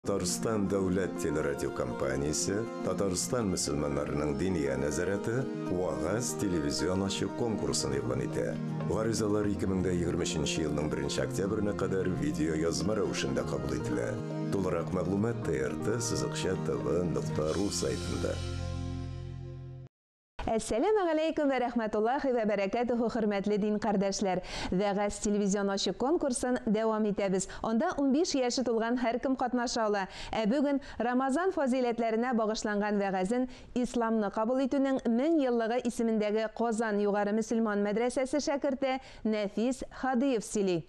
Татарстан дәүләт телерадиокомпаниясе Татарстан мөселманнарының диния нәзарәте Вагаз телевизион ачык конкурсын игълан итә. Гаризалар 2023 елның 1 октябренә кадәр видео язма рәвешендә кабул ителә. Тулырак мәгълүмат TRT-Сызыкча-TV.ру сайтында. Әссәламу алейкум ва рахматуллахи ва баракатуху, хөрмәтле дин кардәшләр. Вагаз телевизион ачык конкурсын дәвам итәбез. Анда 15 яше тулган һәркем катнаша ала. Бүген Рамазан фазиләтләренә багышланган вагазын исламны кабул итүнең 1000 еллыгы исемендәге Казан югары мөселман мәдрәсәсе шәкерте Нәфис Хадиев сөйли.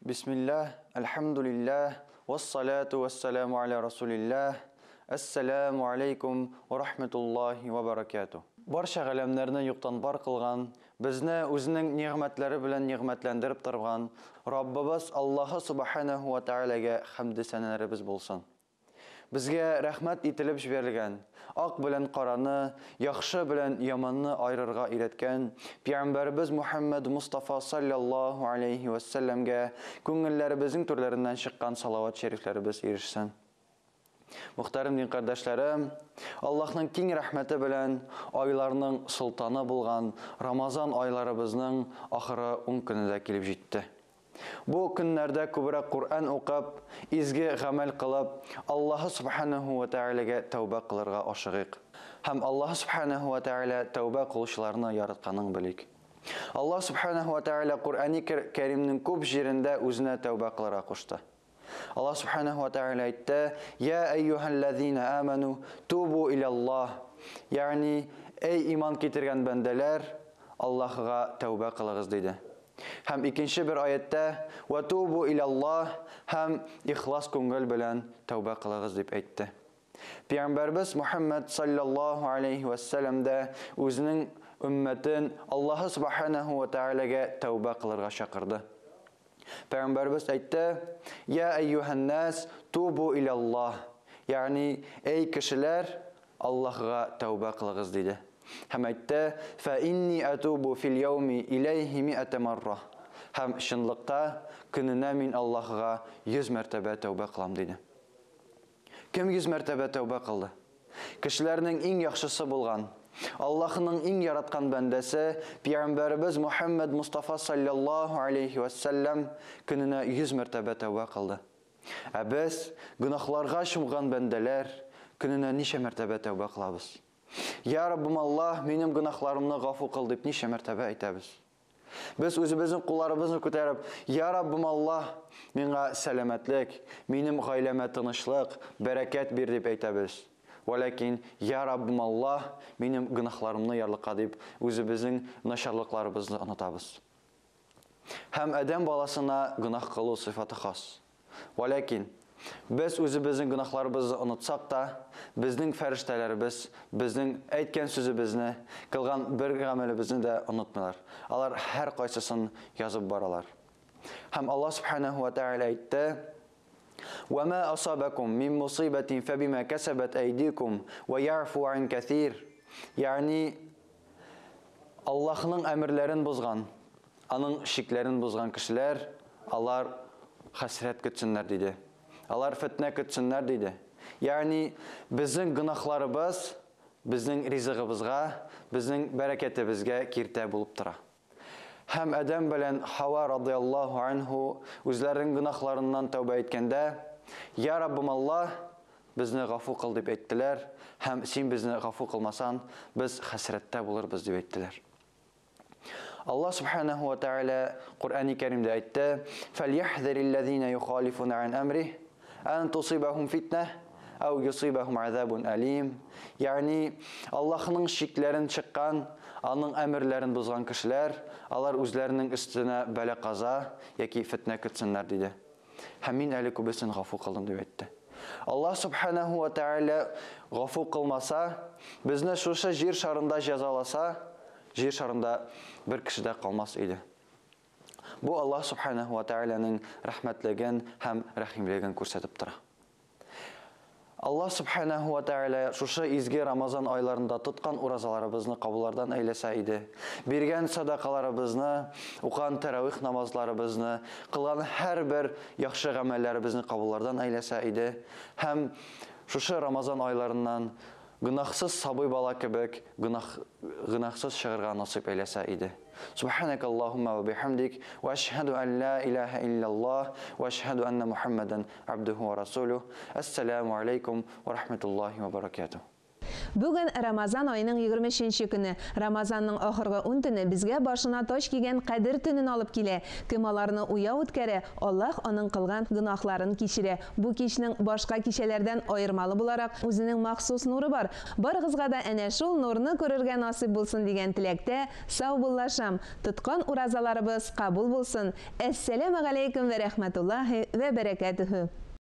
Бисмиллах, альхамдулиллах, вассалату вассаламу аля расулиллах. Ассаламу алейкум ва рахматуллахи ва баракатух. Барша галәмнәрне юктан бар кылган, безне үзенең нигъмәтләре белән нигъмәтләндереп торган Раббыбыз Аллаһ субханаһу ва таалагә хәмд сәнәләребез булсын. Безгә рәхмәт ителеп җибәрелгән, ак белән караны, яхшы белән яманны айрырга өйрәткән Пәйгамбәрбез Мухаммад Мустафа саллаллаһу алейхи ва салламгә күңелләребезнең төрләреннән чыккан салават шәрифләребез ирешсен. Мөхтәрәм дин кардәшләрем, Аллаһның киң рәхмәте белән айларның султаны булган Рамазан айларыбызның ахыры 10 көнендә килеп җитте. Бу көннәрдә күбрәк Кур'ан укып, изге гамәл кылып, Аллаһ субханаһу ва таалагә тәүбә кылырга ашыгыйк. Һәм Аллаһ субханаһу ва таала тәүбә кылучыларны яратканын белик. Аллаһ субханаһу ва таала Кур'ани Кәримнең күп җирендә үзенә тәүбә кылырга кушты. Allah subhanahu wa ta'ala aytdı: "Ya eyyuhellezina amanu tubu ilallah." Yani ey iman китерген бәндәләр, Аллаһка тәүбә кылыгыз диде. Һәм икенче бер аятта: "Ва тубу иlallah" һәм ихлас күңел белән тәүбә кылыгыз дип әйтте. Пәйгамбәрбез Мухаммад саллаллаһу алейхи ва саллям да үзенең уммәтен Аллаһ subhanahu wa ta'alaga тәүбә кылырга чакырды. Peygamberimiz aytdı: "Ya eyyuhan-nas tubu ilallah." Yani ey kişiler Allah'a tövbe kılığız dedi. Hem aytdı: "Fa inni atubu fil yawmi ilayhi 100 marra." Hem şınlıkta gününe min Allah'a 100 mərtəbə tövbe kılam dedi. Kim 100 mərtəbə tövbe kıldı? Kişilərinin en yaxşısı bulgan, Allah'ın en yaratkan bendesi Peygamberimiz Muhammed Mustafa sallallahu aleyhi ve sellem gününe 100 mərtəbə tövbe kıldı. Biz günahlarga şumgan bendeler gününe nice mərtəbə tövbe kılabız. Ya Rabbim Allah benim günahlarımı gafu kıl deyip nice mərtəbə aytabız. Biz özümüzün kullarımızı көтәреп, Ya Rabbim Allah mena selametlik, benim gaileme tınışlık, bereket bir deyip aytabız. Валакин, Я Раббим Аллах, минем гынахларымны ярлыкка дип, үзебезнең начарлыкларыбызны онытабыз. Һәм адәм баласына гынах кылу сыйфаты хас. Валакин, без үзебезнең гынахларыбызны онытсак та, безнең фәрештәләребез, безнең әйткән сүзебезне, кылган бер гамәлебезне дә онытмыйлар. Алар һәр кайсысын язып баралар. Һәм Аллаһ субханаһу ва тааля әйтте: وما أصابكم من مصيبة فبما كسبت أيديكم ويعفو عن كثير. Yani Allah'ın əmrlərini bozgan, onun şiklərini bozgan kişilər, onlar hasret kütsünlər dedi. Onlar fitne kütsünlər dedi. Yani bizim günahlarımız, bizim rizqimizga, bizim bereketibizga kirtə bulub tura. Hem Adem bilen Hava radıyallahu anhu özlerinin günahlarından tövbe etkende, Ya Rabbim Allah bizni gafu kıl deyip ettiler. Hem sen bizni gafu kılmasan biz hasrette buluruz deyip ettiler. Allah subhanahu wa ta'ala Kur'an-ı Kerim'de ayette: فَلْيَحْذَرِ الَّذ۪ينَ يُخَالِفُونَ عَنْ أَمْرِهِ أَنْ تُصِيبَهُمْ فِتْنَةٌ أَوْ يُصِيبَهُمْ عَذَابٌ أَلِيمٌ. Yani Allah'ın şiklerin çıkan, onun emirlerini bozgan kişiler, alар үзләренең üstüne bela qaza яки fitne kütsünlər dedi. Həmin əli kübüsün gafu qıldım deyib etdi. Allah subhanahu wa ta'ala gafu qılmasa, bizni şuşa jir şarında cezalasa, jir şarında bir kişi də qalmaz idi. Bu Allah subhanahu wa ta'ala'nın rəhmətligin həm rəhimligin göstərib tura. Аллах субханаху ва тааля шушы изге Рамазан айларында тоткан уразаларыбызны кабуллардан әйләсә иде. Биргән садакаларыбызны, укыган таравих намазларыбызны, кылган һәрбер яхшы гамәлләребезне кабуллардан әйләсә иде. Һәм шушы Рамазан айларыннан гынахсыз сабый бала кебек гынахсыз чыгарга насыйп әйләсә иде. سبحانك اللهم وبحمدك وأشهد أن لا إله إلا الله وأشهد أن محمدا عبده ورسوله السلام عليكم ورحمة الله وبركاته. Бүген Рамазан айының 23-ші көне, Рамазанның ахыргы 10 төне безгә башына таҗ кигән Кадер төнен алып килә. Кем аларны уя үткәрә, Аллаһ аның кылган гынахларын кичерә. Бу кичнең башка кичәләрдән аермалы буларак үзенең махсус нуры бар. Барыгызга да әнә шул нурны күрергә насыйп булсын дигән теләктә сау буллашам. Тоткан уразаларыбыз кабул булсын. Әссәламу алейкум ва рахматуллаһи ва баракатуһу.